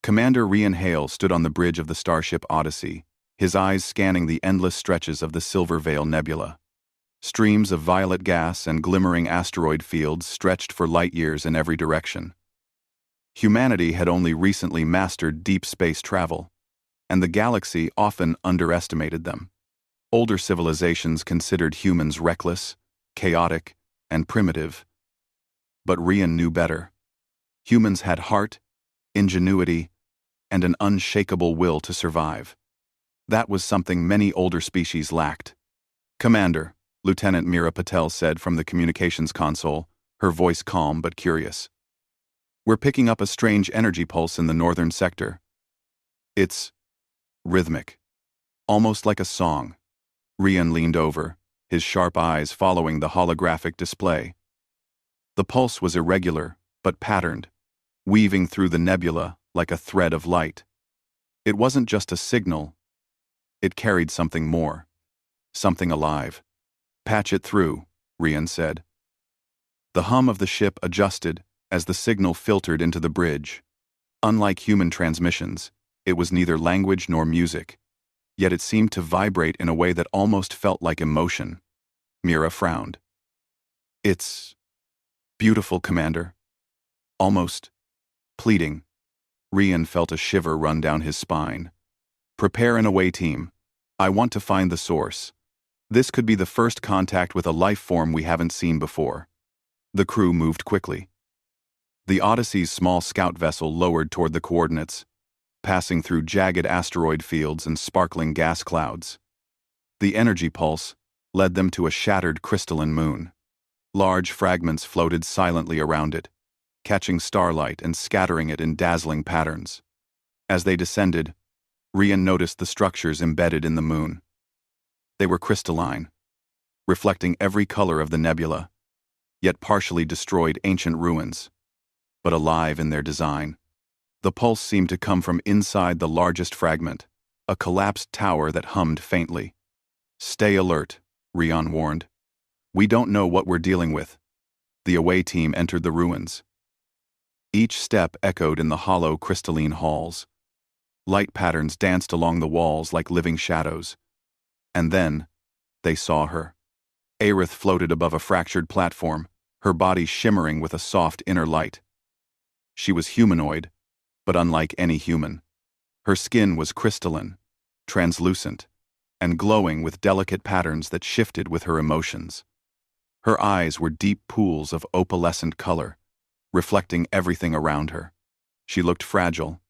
Commander Rian Hale stood on the bridge of the starship Odyssey, his eyes scanning the endless stretches of the Silver Veil Nebula. Streams of violet gas and glimmering asteroid fields stretched for light-years in every direction. Humanity had only recently mastered deep space travel, and the galaxy often underestimated them. Older civilizations considered humans reckless, chaotic, and primitive. But Rian knew better. Humans had heart, ingenuity, and an unshakable will to survive. That was something many older species lacked. "Commander," Lieutenant Meera Patel said from the communications console, her voice calm but curious. "We're picking up a strange energy pulse in the northern sector. It's rhythmic, almost like a song." Rian leaned over, his sharp eyes following the holographic display. The pulse was irregular, but patterned, weaving through the nebula like a thread of light. It wasn't just a signal. It carried something more. Something alive. "Patch it through," Rian said. The hum of the ship adjusted as the signal filtered into the bridge. Unlike human transmissions, it was neither language nor music, yet it seemed to vibrate in a way that almost felt like emotion. Meera frowned. "It's beautiful, Commander. Almost pleading." Rian felt a shiver run down his spine. "Prepare an away team. I want to find the source. This could be the first contact with a life form we haven't seen before." The crew moved quickly. The Odyssey's small scout vessel lowered toward the coordinates, passing through jagged asteroid fields and sparkling gas clouds. The energy pulse led them to a shattered crystalline moon. Large fragments floated silently around it, catching starlight and scattering it in dazzling patterns. As they descended, Rian noticed the structures embedded in the moon. They were crystalline, reflecting every color of the nebula, yet partially destroyed ancient ruins, but alive in their design. The pulse seemed to come from inside the largest fragment, a collapsed tower that hummed faintly. "Stay alert," Rian warned. "We don't know what we're dealing with." The away team entered the ruins. Each step echoed in the hollow crystalline halls. Light patterns danced along the walls like living shadows. And then, they saw her. Aerith floated above a fractured platform, her body shimmering with a soft inner light. She was humanoid, but unlike any human. Her skin was crystalline, translucent, and glowing with delicate patterns that shifted with her emotions. Her eyes were deep pools of opalescent color, reflecting everything around her. She looked fragile,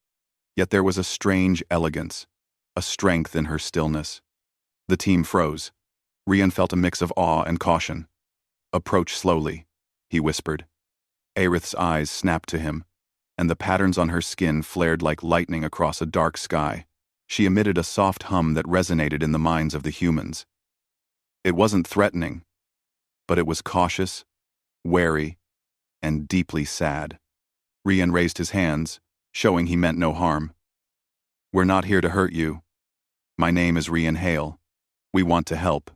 yet there was a strange elegance, a strength in her stillness. The team froze. Rian felt a mix of awe and caution. "Approach slowly," he whispered. Aerith's eyes snapped to him, and the patterns on her skin flared like lightning across a dark sky. She emitted a soft hum that resonated in the minds of the humans. It wasn't threatening, but it was cautious, wary, and deeply sad. Rian raised his hands, showing he meant no harm. "We're not here to hurt you. My name is Rian Hale. We want to help."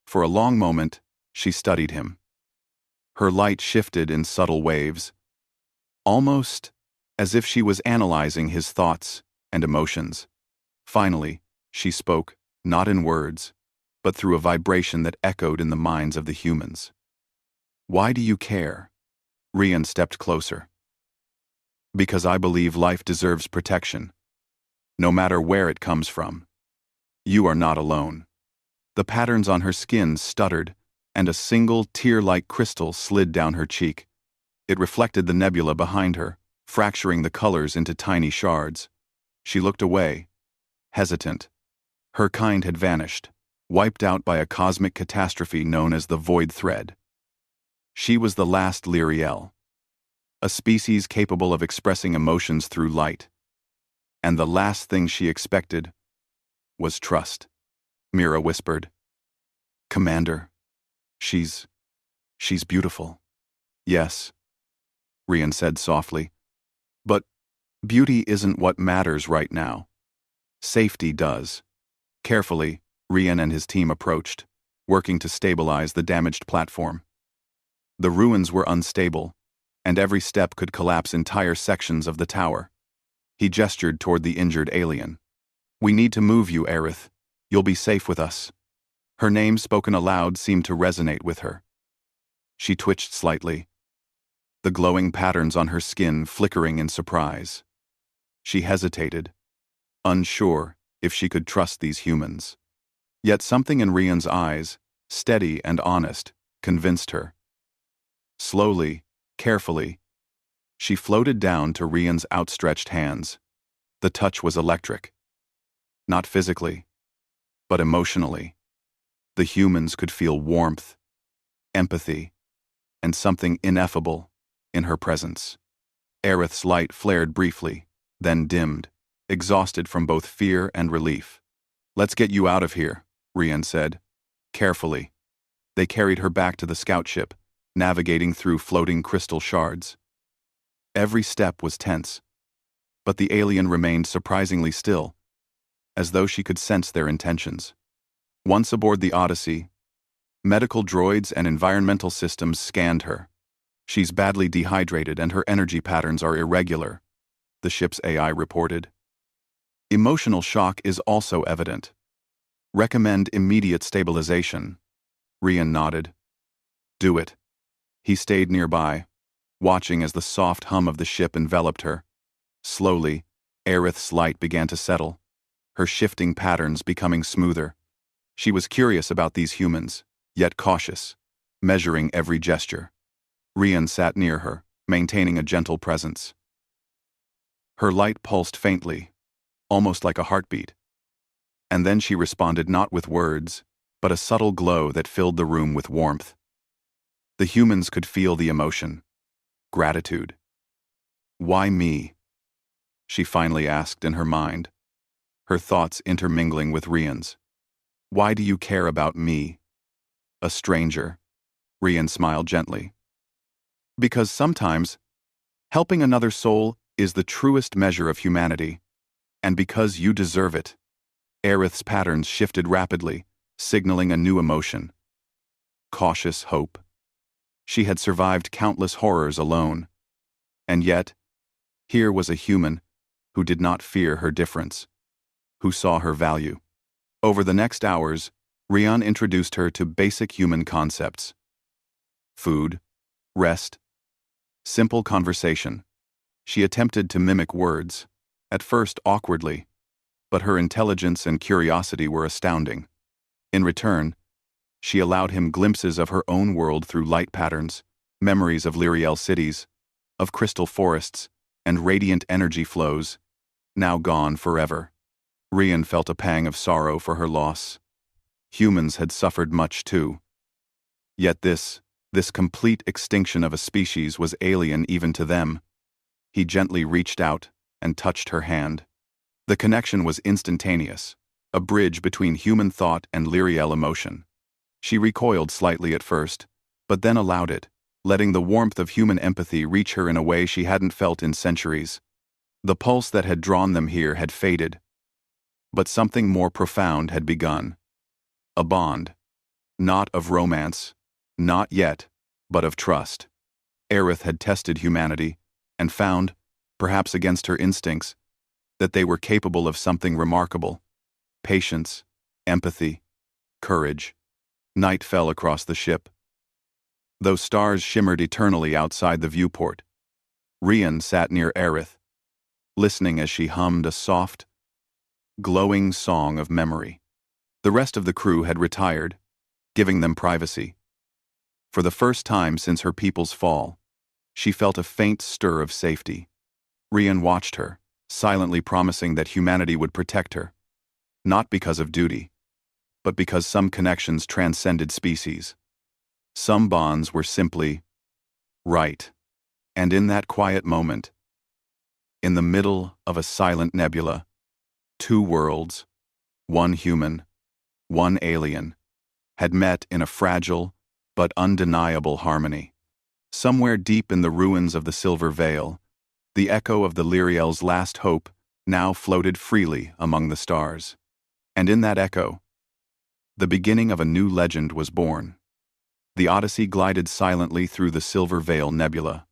For a long moment, she studied him. Her light shifted in subtle waves, almost as if she was analyzing his thoughts and emotions. Finally, she spoke, not in words, but through a vibration that echoed in the minds of the humans. "Why do you care?" Rian stepped closer. "Because I believe life deserves protection, no matter where it comes from. You are not alone." The patterns on her skin stuttered, and a single tear-like crystal slid down her cheek. It reflected the nebula behind her, fracturing the colors into tiny shards. She looked away, hesitant. Her kind had vanished, wiped out by a cosmic catastrophe known as the Void Thread. She was the last Lyriel, a species capable of expressing emotions through light. And the last thing she expected was trust. Meera whispered. "Commander, she's beautiful." "Yes," Rian said softly. "But beauty isn't what matters right now. Safety does." Carefully, Rian and his team approached, working to stabilize the damaged platform. The ruins were unstable, and every step could collapse entire sections of the tower. He gestured toward the injured alien. "We need to move you, Aerith. You'll be safe with us." Her name spoken aloud seemed to resonate with her. She twitched slightly, the glowing patterns on her skin flickering in surprise. She hesitated, unsure if she could trust these humans. Yet something in Rian's eyes, steady and honest, convinced her. Slowly, carefully, she floated down to Rian's outstretched hands. The touch was electric. Not physically, but emotionally. The humans could feel warmth, empathy, and something ineffable in her presence. Aerith's light flared briefly, then dimmed, exhausted from both fear and relief. "Let's get you out of here," Rian said, carefully. They carried her back to the scout ship, navigating through floating crystal shards. Every step was tense, but the alien remained surprisingly still, as though she could sense their intentions. Once aboard the Odyssey, medical droids and environmental systems scanned her. "She's badly dehydrated and her energy patterns are irregular," the ship's AI reported. "Emotional shock is also evident. Recommend immediate stabilization." Rian nodded. "Do it." He stayed nearby, watching as the soft hum of the ship enveloped her. Slowly, Aerith's light began to settle, her shifting patterns becoming smoother. She was curious about these humans, yet cautious, measuring every gesture. Rian sat near her, maintaining a gentle presence. Her light pulsed faintly, almost like a heartbeat. And then she responded not with words, but a subtle glow that filled the room with warmth. The humans could feel the emotion. Gratitude. "Why me?" she finally asked in her mind, her thoughts intermingling with Rian's. "Why do you care about me, a stranger?" Rian smiled gently. "Because sometimes, helping another soul is the truest measure of humanity, and because you deserve it." Aerith's patterns shifted rapidly, signaling a new emotion. Cautious hope. She had survived countless horrors alone, and yet, here was a human who did not fear her difference, who saw her value. Over the next hours, Rian introduced her to basic human concepts. Food, rest, simple conversation. She attempted to mimic words, at first awkwardly, but her intelligence and curiosity were astounding. In return, she allowed him glimpses of her own world through light patterns, memories of Lyriel cities, of crystal forests, and radiant energy flows, now gone forever. Rian felt a pang of sorrow for her loss. Humans had suffered much too. Yet this complete extinction of a species was alien even to them. He gently reached out and touched her hand. The connection was instantaneous, a bridge between human thought and Lyriel emotion. She recoiled slightly at first, but then allowed it, letting the warmth of human empathy reach her in a way she hadn't felt in centuries. The pulse that had drawn them here had faded, but something more profound had begun. A bond. Not of romance, not yet, but of trust. Aerith had tested humanity, and found, perhaps against her instincts, that they were capable of something remarkable. Patience, empathy, courage. Night fell across the ship. Though stars shimmered eternally outside the viewport, Rian sat near Aerith, listening as she hummed a soft, glowing song of memory. The rest of the crew had retired, giving them privacy. For the first time since her people's fall, she felt a faint stir of safety. Rian watched her, silently promising that humanity would protect her, not because of duty, but because some connections transcended species. Some bonds were simply right. And in that quiet moment, in the middle of a silent nebula, two worlds, one human, one alien, had met in a fragile but undeniable harmony. Somewhere deep in the ruins of the Silver Veil, the echo of the Lyriel's last hope now floated freely among the stars. And in that echo, the beginning of a new legend was born. The Odyssey glided silently through the Silver Veil nebula,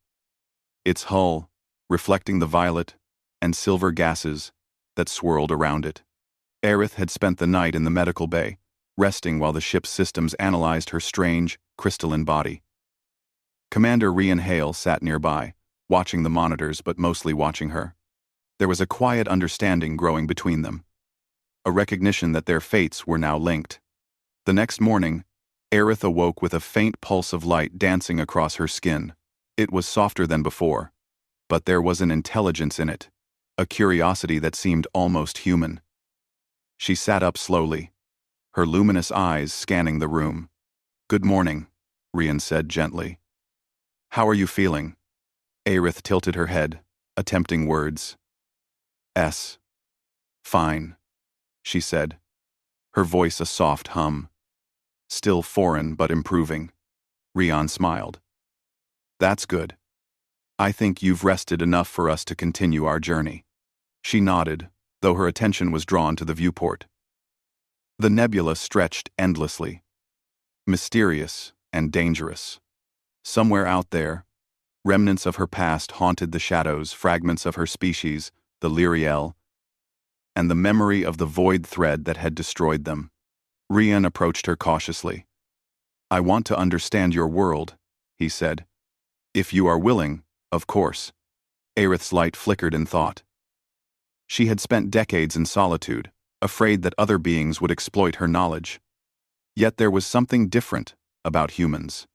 its hull reflecting the violet and silver gases that swirled around it. Aerith had spent the night in the medical bay, resting while the ship's systems analyzed her strange, crystalline body. Commander Rian Hale sat nearby, watching the monitors but mostly watching her. There was a quiet understanding growing between them, a recognition that their fates were now linked. The next morning, Aerith awoke with a faint pulse of light dancing across her skin. It was softer than before, but there was an intelligence in it, a curiosity that seemed almost human. She sat up slowly, her luminous eyes scanning the room. "Good morning," Rian said gently. "How are you feeling?" Aerith tilted her head, attempting words. "Fine," she said, her voice a soft hum. "Still foreign but improving." Rian smiled. "That's good. I think you've rested enough for us to continue our journey." She nodded, though her attention was drawn to the viewport. The nebula stretched endlessly, mysterious and dangerous. Somewhere out there, remnants of her past haunted the shadows, fragments of her species, the Lyriel, and the memory of the void thread that had destroyed them. Rian approached her cautiously. "I want to understand your world," he said. "If you are willing, of course." Aerith's light flickered in thought. She had spent decades in solitude, afraid that other beings would exploit her knowledge. Yet there was something different about humans.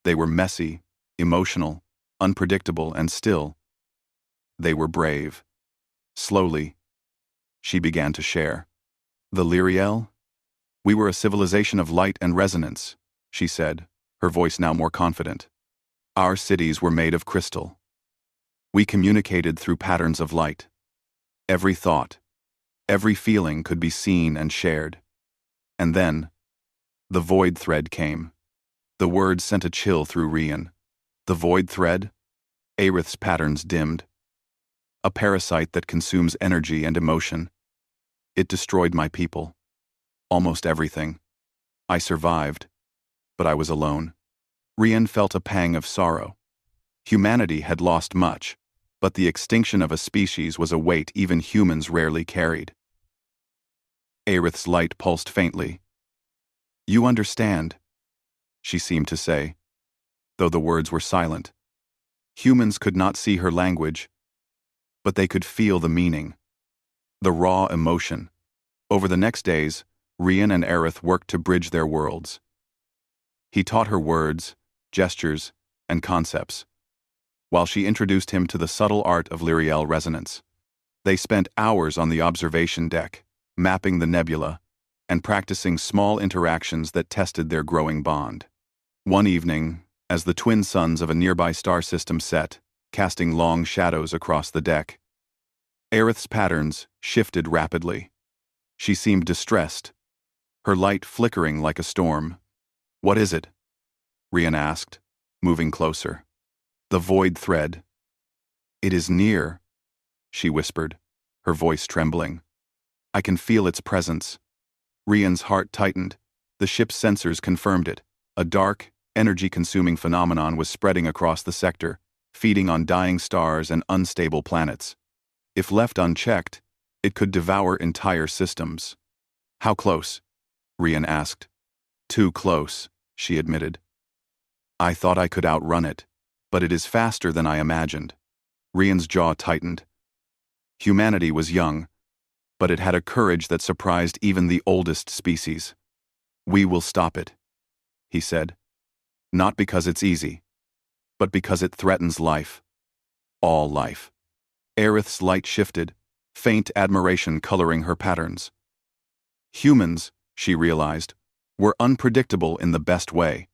They were messy, emotional, unpredictable, and still, they were brave. Slowly, she began to share. "The Lyriel? We were a civilization of light and resonance," she said, her voice now more confident. "Our cities were made of crystal. We communicated through patterns of light. Every thought, every feeling could be seen and shared. And then, the void thread came." The word sent a chill through Rian. The void thread? Aerith's patterns dimmed. "A parasite that consumes energy and emotion. It destroyed my people. Almost everything. I survived, but I was alone." Rian felt a pang of sorrow. Humanity had lost much, but the extinction of a species was a weight even humans rarely carried. Aerith's light pulsed faintly. "You understand," she seemed to say, though the words were silent. Humans could not see her language, but they could feel the meaning, the raw emotion. Over the next days, Rian and Aerith worked to bridge their worlds. He taught her words, gestures, and concepts, while she introduced him to the subtle art of Lyriel resonance. They spent hours on the observation deck, mapping the nebula, and practicing small interactions that tested their growing bond. One evening, as the twin suns of a nearby star system set, casting long shadows across the deck, Aerith's patterns shifted rapidly. She seemed distressed, her light flickering like a storm. "What is it?" Rian asked, moving closer. "The void thread." "It is near," she whispered, her voice trembling. "I can feel its presence." Rian's heart tightened. The ship's sensors confirmed it. A dark, energy-consuming phenomenon was spreading across the sector, feeding on dying stars and unstable planets. If left unchecked, it could devour entire systems. "How close?" Rian asked. "Too close," she admitted. "I thought I could outrun it, but it is faster than I imagined." Rian's jaw tightened. Humanity was young, but it had a courage that surprised even the oldest species. "We will stop it," he said. "Not because it's easy, but because it threatens life. All life." Aerith's light shifted, faint admiration coloring her patterns. Humans, she realized, were unpredictable in the best way.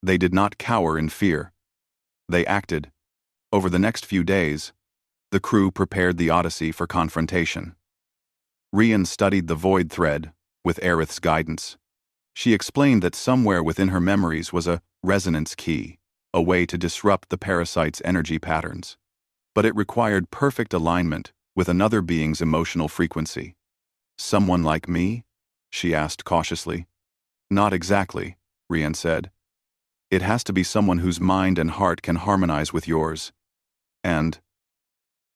They did not cower in fear. They acted. Over the next few days, the crew prepared the Odyssey for confrontation. Rian studied the void thread, with Aerith's guidance. She explained that somewhere within her memories was a resonance key, a way to disrupt the parasite's energy patterns. But it required perfect alignment with another being's emotional frequency. "Someone like me?" she asked cautiously. "Not exactly," Rian said. "It has to be someone whose mind and heart can harmonize with yours. And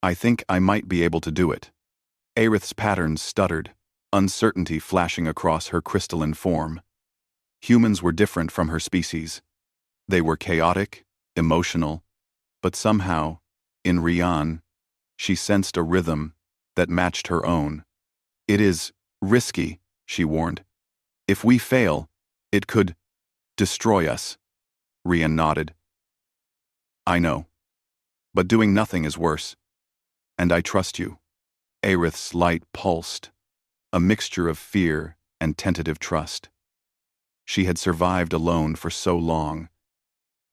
I think I might be able to do it. Aerith's patterns stuttered, uncertainty flashing across her crystalline form. Humans were different from her species. They were chaotic, emotional, but somehow, in Rian, she sensed a rhythm that matched her own. It is risky, she warned. If we fail, it could destroy us. Rian nodded. I know. But doing nothing is worse. And I trust you. Aerith's light pulsed, a mixture of fear and tentative trust. She had survived alone for so long,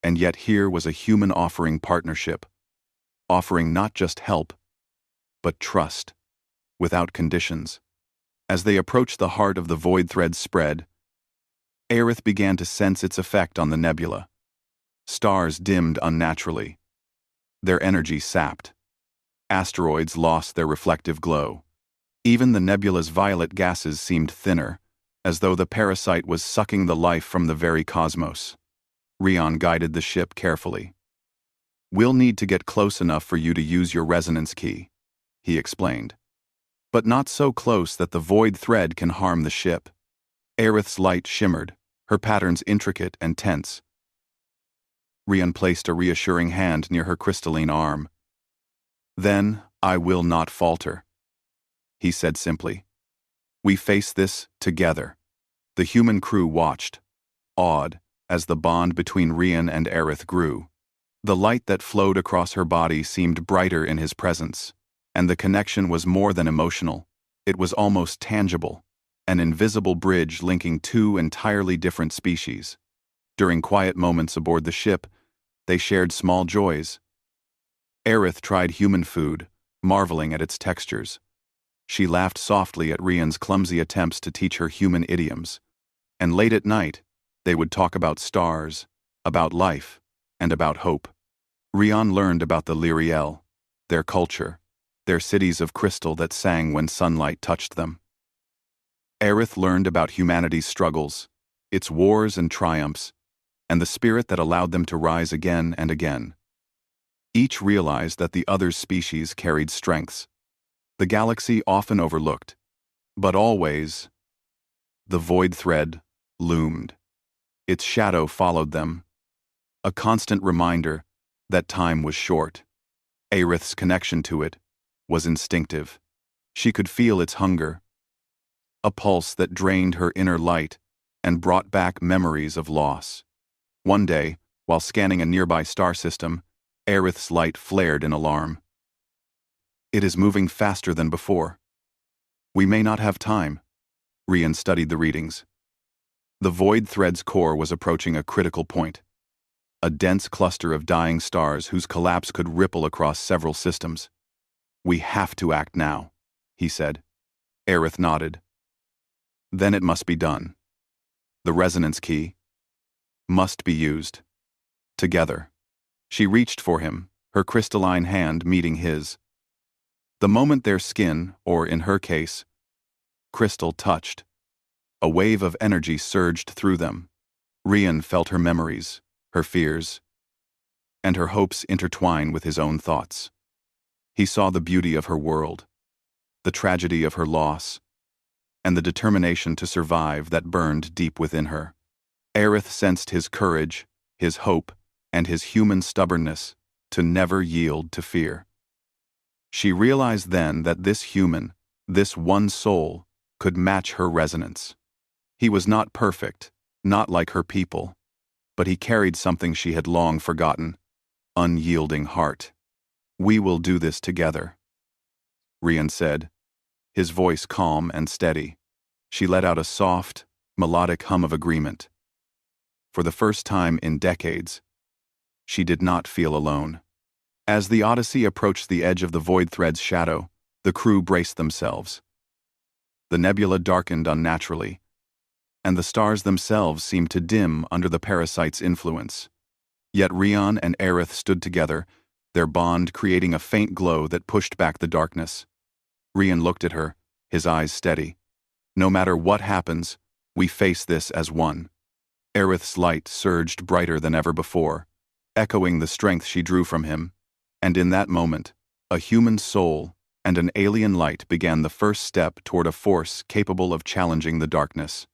and yet here was a human offering partnership, offering not just help, but trust, without conditions. As they approached the heart of the void thread's spread, Aerith began to sense its effect on the nebula. Stars dimmed unnaturally, their energy sapped. Asteroids lost their reflective glow. Even the nebula's violet gases seemed thinner, as though the parasite was sucking the life from the very cosmos. Rian guided the ship carefully. We'll need to get close enough for you to use your resonance key, he explained. But not so close that the void thread can harm the ship. Aerith's light shimmered, her patterns intricate and tense. Rian placed a reassuring hand near her crystalline arm. Then I will not falter, he said simply. We face this together. The human crew watched, awed, as the bond between Rian and Aerith grew. The light that flowed across her body seemed brighter in his presence, and the connection was more than emotional. It was almost tangible, an invisible bridge linking two entirely different species. During quiet moments aboard the ship, they shared small joys. Aerith tried human food, marveling at its textures. She laughed softly at Rian's clumsy attempts to teach her human idioms. And late at night, they would talk about stars, about life, and about hope. Rian learned about the Lyriel, their culture, their cities of crystal that sang when sunlight touched them. Aerith learned about humanity's struggles, its wars and triumphs, and the spirit that allowed them to rise again and again. Each realized that the other's species carried strengths, the galaxy often overlooked, but always, the void thread loomed. Its shadow followed them, a constant reminder that time was short. Aerith's connection to it was instinctive. She could feel its hunger, a pulse that drained her inner light and brought back memories of loss. One day, while scanning a nearby star system, Aerith's light flared in alarm. It is moving faster than before. We may not have time. Rian studied the readings. The void thread's core was approaching a critical point, a dense cluster of dying stars whose collapse could ripple across several systems. We have to act now, he said. Aerith nodded. Then it must be done. The resonance key must be used. Together. She reached for him, her crystalline hand meeting his. The moment their skin, or in her case, crystal touched, a wave of energy surged through them. Rian felt her memories, her fears, and her hopes intertwine with his own thoughts. He saw the beauty of her world, the tragedy of her loss, and the determination to survive that burned deep within her. Aerith sensed his courage, his hope, and his human stubbornness to never yield to fear. She realized then that this human, this one soul, could match her resonance. He was not perfect, not like her people, but he carried something she had long forgotten, unyielding heart. We will do this together, Rian said, his voice calm and steady. She let out a soft, melodic hum of agreement. For the first time in decades, she did not feel alone. As the Odyssey approached the edge of the void thread's shadow, the crew braced themselves. The nebula darkened unnaturally, and the stars themselves seemed to dim under the parasite's influence. Yet Rian and Aerith stood together, their bond creating a faint glow that pushed back the darkness. Rian looked at her, his eyes steady. No matter what happens, we face this as one. Aerith's light surged brighter than ever before, echoing the strength she drew from him, and in that moment, A human soul and an alien light began the first step toward a force capable of challenging the darkness.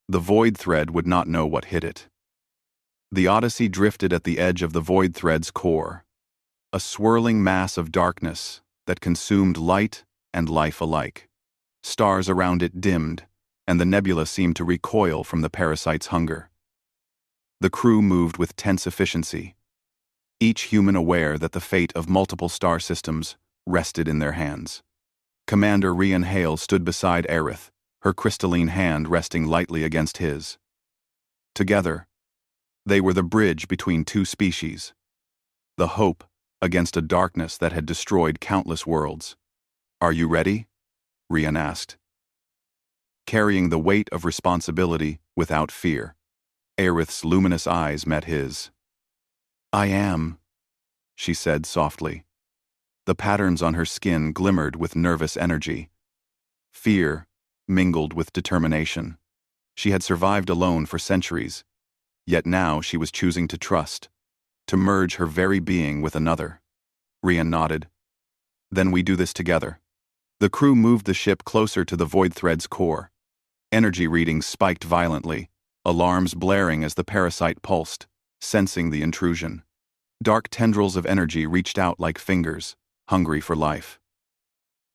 The void thread would not know what hit it. The Odyssey drifted at the edge of the void thread's core, a swirling mass of darkness that consumed light and life alike. Stars around it dimmed, and the nebula seemed to recoil from the parasite's hunger. The crew moved with tense efficiency, each human aware that the fate of multiple star systems rested in their hands. Commander Rian Hale stood beside Aerith, her crystalline hand resting lightly against his. Together, they were the bridge between two species, the hope against a darkness that had destroyed countless worlds. "Are you ready?" Rian asked, carrying the weight of responsibility without fear. Aerith's luminous eyes met his. "I am," she said softly. The patterns on her skin glimmered with nervous energy. Fear mingled with determination. She had survived alone for centuries, yet now she was choosing to trust, to merge her very being with another. Rian nodded. "Then we do this together." The crew moved the ship closer to the void thread's core. Energy readings spiked violently, alarms blaring as the parasite pulsed, sensing the intrusion. Dark tendrils of energy reached out like fingers, hungry for life.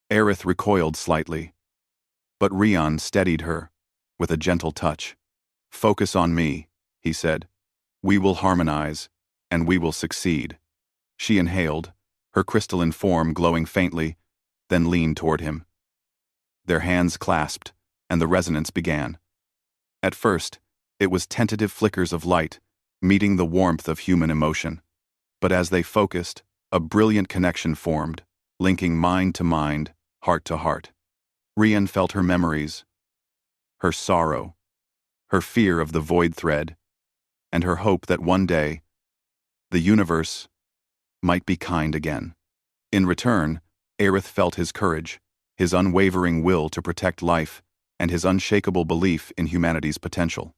Aerith recoiled slightly, but Rian steadied her with a gentle touch. "Focus on me," he said. "We will harmonize, and we will succeed." She inhaled, her crystalline form glowing faintly, then leaned toward him. Their hands clasped, and the resonance began. At first, it was tentative flickers of light, meeting the warmth of human emotion. But as they focused, a brilliant connection formed, linking mind to mind, heart to heart. Rian felt her memories, her sorrow, her fear of the void thread, and her hope that one day, the universe might be kind again. In return, Aerith felt his courage, his unwavering will to protect life, and his unshakable belief in humanity's potential.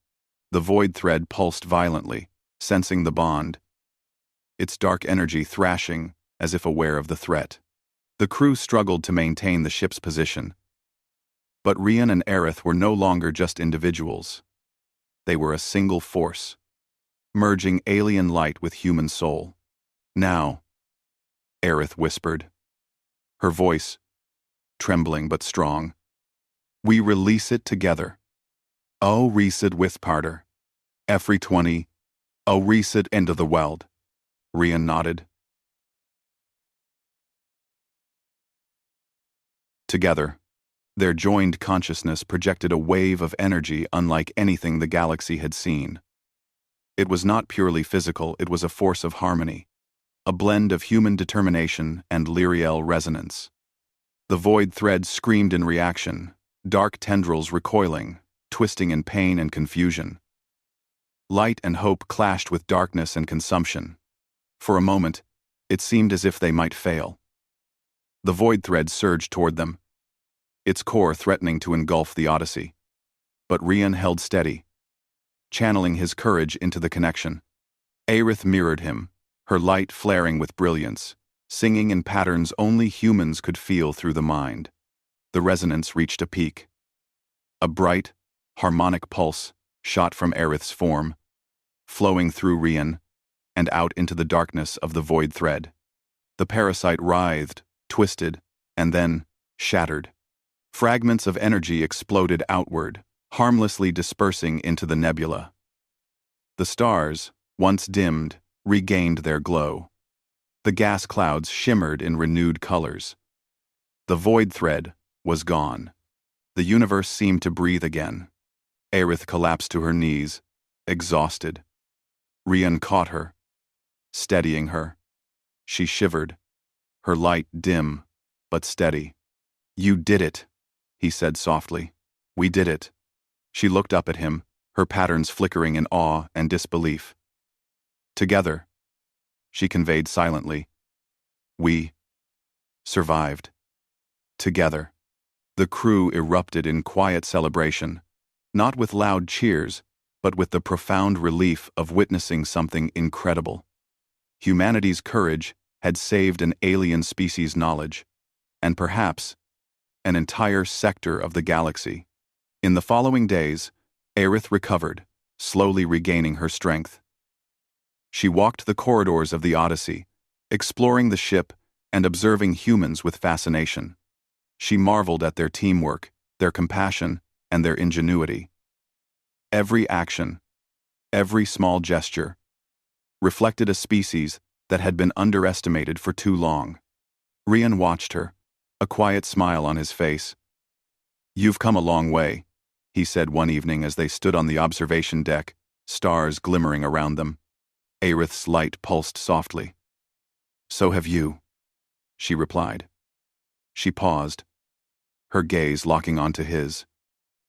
The void thread pulsed violently, sensing the bond, its dark energy thrashing as if aware of the threat. The crew struggled to maintain the ship's position. But Rian and Aerith were no longer just individuals. They were a single force, merging alien light with human soul. "Now," Aerith whispered, her voice trembling but strong, "we release it together. O reset with parter. Every 20. O reset into the world." Rian nodded. Together, their joined consciousness projected a wave of energy unlike anything the galaxy had seen. It was not purely physical, it was a force of harmony, a blend of human determination and Lyriel resonance. The void thread screamed in reaction, dark tendrils recoiling, twisting in pain and confusion. Light and hope clashed with darkness and consumption. For a moment, it seemed as if they might fail. The void thread surged toward them, its core threatening to engulf the Odyssey. But Rian held steady, channeling his courage into the connection. Aerith mirrored him, her light flaring with brilliance, singing in patterns only humans could feel through the mind. The resonance reached a peak. A bright, harmonic pulse shot from Aerith's form, flowing through Rian and out into the darkness of the void thread. The parasite writhed, twisted, and then shattered. Fragments of energy exploded outward, harmlessly dispersing into the nebula. The stars, once dimmed, regained their glow. The gas clouds shimmered in renewed colors. The void thread was gone. The universe seemed to breathe again. Aerith collapsed to her knees, exhausted. Rian caught her, steadying her. She shivered, her light dim but steady. "You did it," he said softly. "We did it." She looked up at him, her patterns flickering in awe and disbelief. "Together," she conveyed silently, "we survived. Together." The crew erupted in quiet celebration, not with loud cheers, but with the profound relief of witnessing something incredible. Humanity's courage had saved an alien species' knowledge, and perhaps an entire sector of the galaxy. In the following days, Aerith recovered, slowly regaining her strength. She walked the corridors of the Odyssey, exploring the ship and observing humans with fascination. She marveled at their teamwork, their compassion, and their ingenuity. Every action, every small gesture, reflected a species that had been underestimated for too long. Rian watched her, a quiet smile on his face. "You've come a long way," he said one evening as they stood on the observation deck, stars glimmering around them. Aerith's light pulsed softly. "So have you," she replied. She paused, her gaze locking onto his.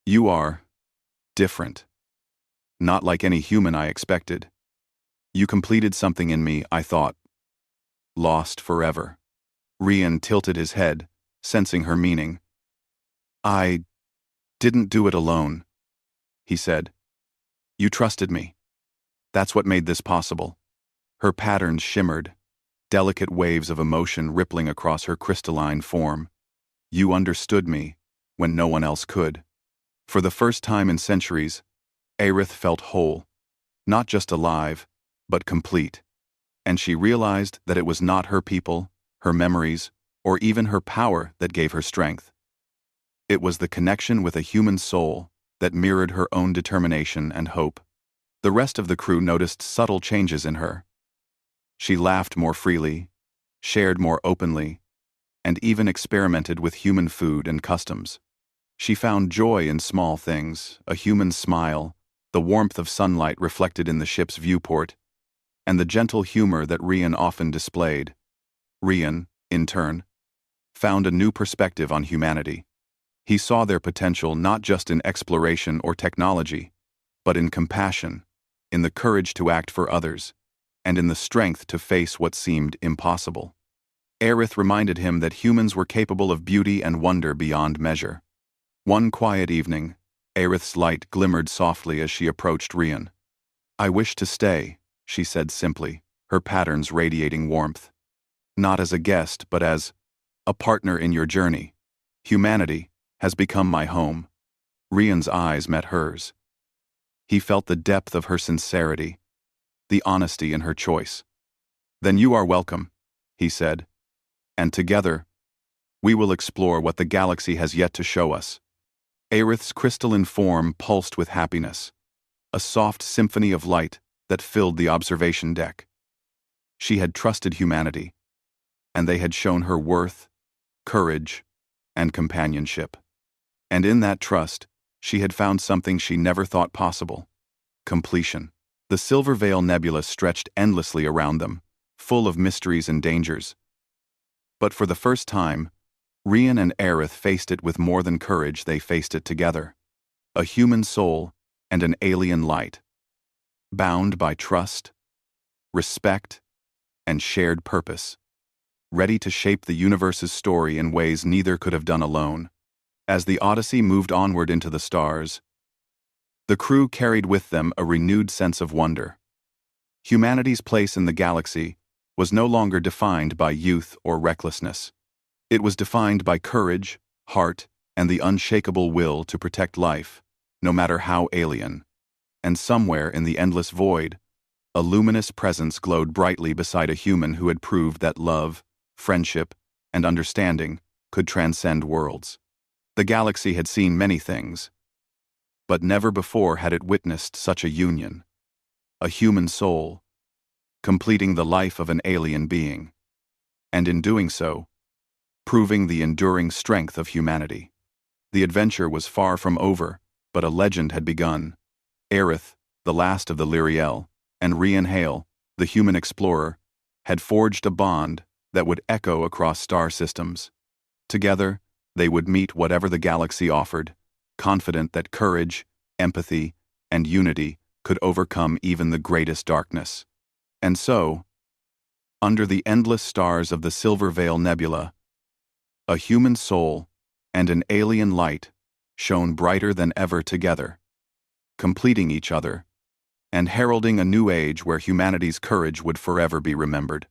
"You are different. Not like any human I expected. You completed something in me I thought lost forever." Rian tilted his head, sensing her meaning. "I didn't do it alone," he said. "You trusted me. That's what made this possible." Her patterns shimmered, delicate waves of emotion rippling across her crystalline form. "You understood me when no one else could." For the first time in centuries, Aerith felt whole, not just alive, but complete. And she realized that it was not her people, her memories, or even her power that gave her strength. It was the connection with a human soul that mirrored her own determination and hope. The rest of the crew noticed subtle changes in her. She laughed more freely, shared more openly, and even experimented with human food and customs. She found joy in small things, a human smile, the warmth of sunlight reflected in the ship's viewport, and the gentle humor that Rian often displayed. Rian, in turn, found a new perspective on humanity. He saw their potential not just in exploration or technology, but in compassion, in the courage to act for others, and in the strength to face what seemed impossible. Aerith reminded him that humans were capable of beauty and wonder beyond measure. One quiet evening, Aerith's light glimmered softly as she approached Rian. "I wish to stay," she said simply, her patterns radiating warmth. "Not as a guest, but as a partner in your journey. Humanity has become my home." Rian's eyes met hers. He felt the depth of her sincerity, the honesty in her choice. "Then you are welcome," he said, "and together, we will explore what the galaxy has yet to show us." Aerith's crystalline form pulsed with happiness, a soft symphony of light that filled the observation deck. She had trusted humanity, and they had shown her worth, courage, and companionship. And in that trust, she had found something she never thought possible: completion. The Silver Veil Nebula stretched endlessly around them, full of mysteries and dangers. But for the first time, Rian and Aerith faced it with more than courage, they faced it together. A human soul and an alien light, bound by trust, respect, and shared purpose, ready to shape the universe's story in ways neither could have done alone. As the Odyssey moved onward into the stars, the crew carried with them a renewed sense of wonder. Humanity's place in the galaxy was no longer defined by youth or recklessness. It was defined by courage, heart, and the unshakable will to protect life, no matter how alien. And somewhere in the endless void, a luminous presence glowed brightly beside a human who had proved that love, friendship, and understanding could transcend worlds. The galaxy had seen many things, but never before had it witnessed such a union. A human soul, completing the life of an alien being, and in doing so, proving the enduring strength of humanity. The adventure was far from over, but a legend had begun. Aerith, the last of the Lyriel, and Rian Hale, the human explorer, had forged a bond that would echo across star systems. Together, they would meet whatever the galaxy offered, confident that courage, empathy, and unity could overcome even the greatest darkness. And so, under the endless stars of the Silver Veil Nebula, a human soul and an alien light shone brighter than ever together, completing each other and heralding a new age where humanity's courage would forever be remembered.